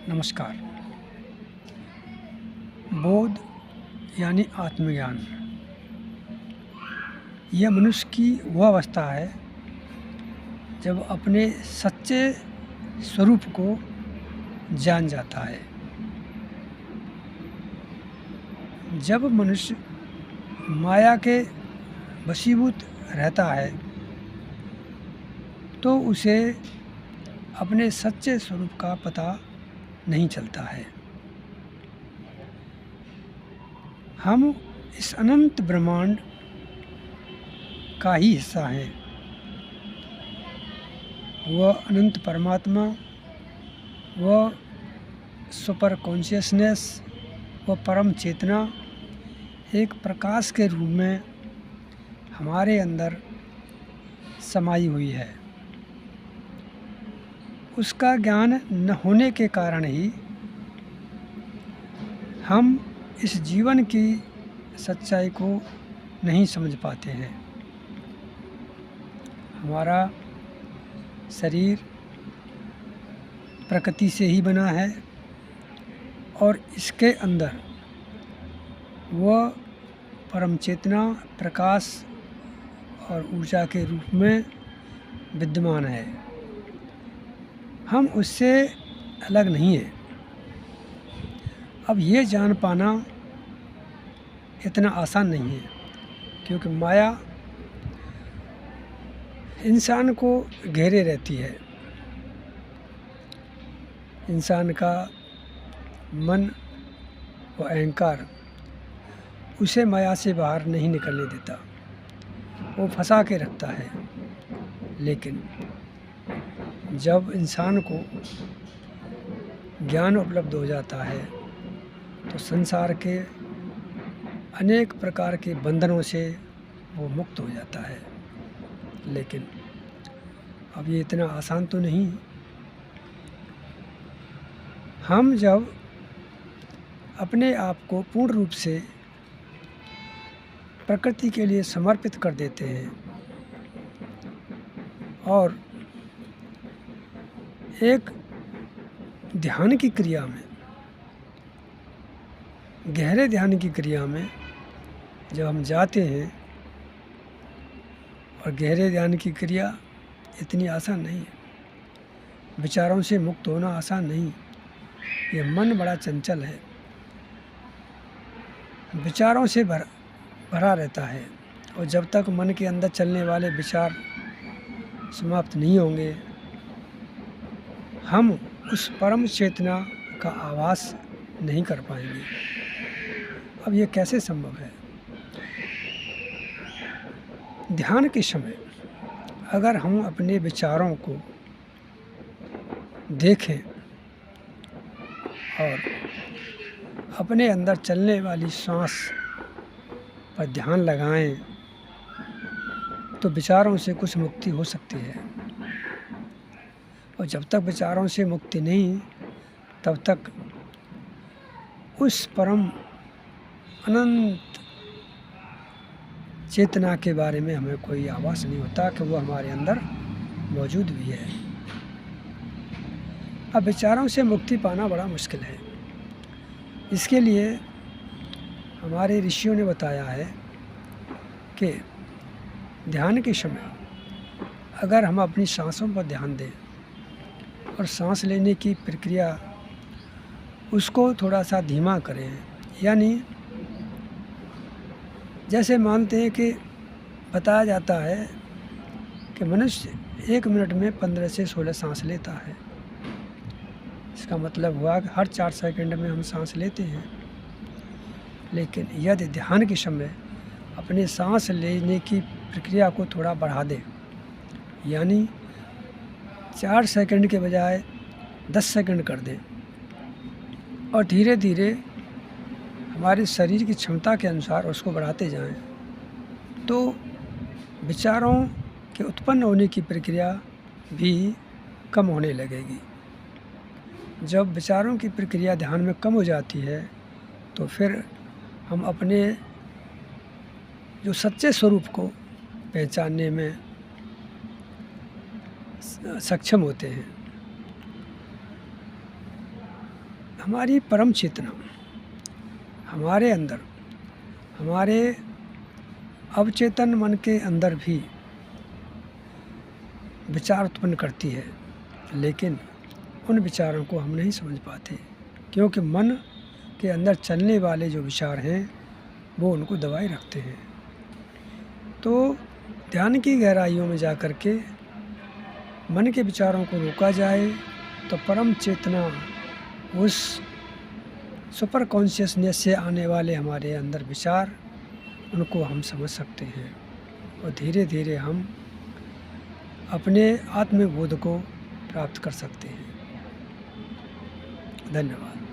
नमस्कार। बोध यानी आत्मज्ञान, यह मनुष्य की वह अवस्था है जब अपने सच्चे स्वरूप को जान जाता है। जब मनुष्य माया के वशीभूत रहता है तो उसे अपने सच्चे स्वरूप का पता नहीं चलता है। हम इस अनंत ब्रह्मांड का ही हिस्सा हैं। वह अनंत परमात्मा, वह सुपर कॉन्शियसनेस, वह परम चेतना एक प्रकाश के रूप में हमारे अंदर समाई हुई है। उसका ज्ञान न होने के कारण ही हम इस जीवन की सच्चाई को नहीं समझ पाते हैं। हमारा शरीर प्रकृति से ही बना है और इसके अंदर वह परम चेतना, प्रकाश और ऊर्जा के रूप में विद्यमान है। हम उससे अलग नहीं है। अब ये जान पाना इतना आसान नहीं है, क्योंकि माया इंसान को घेरे रहती है। इंसान का मन व अहंकार उसे माया से बाहर नहीं निकलने देता, वो फंसा के रखता है। लेकिन जब इंसान को ज्ञान उपलब्ध हो जाता है तो संसार के अनेक प्रकार के बंधनों से वो मुक्त हो जाता है। लेकिन अब ये इतना आसान तो नहीं। हम जब अपने आप को पूर्ण रूप से प्रकृति के लिए समर्पित कर देते हैं और एक ध्यान की क्रिया में, गहरे ध्यान की क्रिया में जब हम जाते हैं, और गहरे ध्यान की क्रिया इतनी आसान नहीं है। विचारों से मुक्त होना आसान नहीं। ये मन बड़ा चंचल है, विचारों से भरा रहता है, और जब तक मन के अंदर चलने वाले विचार समाप्त नहीं होंगे, हम उस परम चेतना का आभास नहीं कर पाएंगे। अब ये कैसे संभव है? ध्यान के समय अगर हम अपने विचारों को देखें और अपने अंदर चलने वाली सांस पर ध्यान लगाएं, तो विचारों से कुछ मुक्ति हो सकती है। और जब तक विचारों से मुक्ति नहीं, तब तक उस परम अनंत चेतना के बारे में हमें कोई आभास नहीं होता कि वो हमारे अंदर मौजूद भी है। अब विचारों से मुक्ति पाना बड़ा मुश्किल है। इसके लिए हमारे ऋषियों ने बताया है कि ध्यान के समय अगर हम अपनी सांसों पर ध्यान दें और सांस लेने की प्रक्रिया उसको थोड़ा सा धीमा करें, यानी जैसे मानते हैं कि बताया जाता है कि मनुष्य 1 मिनट में 15 से 16 सांस लेता है। इसका मतलब हुआ कि हर 4 सेकंड में हम सांस लेते हैं। लेकिन यदि ध्यान के समय अपने सांस लेने की प्रक्रिया को थोड़ा बढ़ा दें, यानी 4 सेकंड के बजाय 10 सेकंड कर दें, और धीरे धीरे हमारे शरीर की क्षमता के अनुसार उसको बढ़ाते जाएं, तो विचारों के उत्पन्न होने की प्रक्रिया भी कम होने लगेगी। जब विचारों की प्रक्रिया ध्यान में कम हो जाती है, तो फिर हम अपने जो सच्चे स्वरूप को पहचानने में सक्षम होते हैं। हमारी परम चेतना हमारे अंदर, हमारे अवचेतन मन के अंदर भी विचार उत्पन्न करती है, लेकिन उन विचारों को हम नहीं समझ पाते, क्योंकि मन के अंदर चलने वाले जो विचार हैं वो उनको दबाए रखते हैं। तो ध्यान की गहराइयों में जा कर के मन के विचारों को रोका जाए तो परम चेतना, उस सुपर कॉन्शियसनेस से आने वाले हमारे अंदर विचार, उनको हम समझ सकते हैं और धीरे धीरे हम अपने आत्मबोध को प्राप्त कर सकते हैं। धन्यवाद।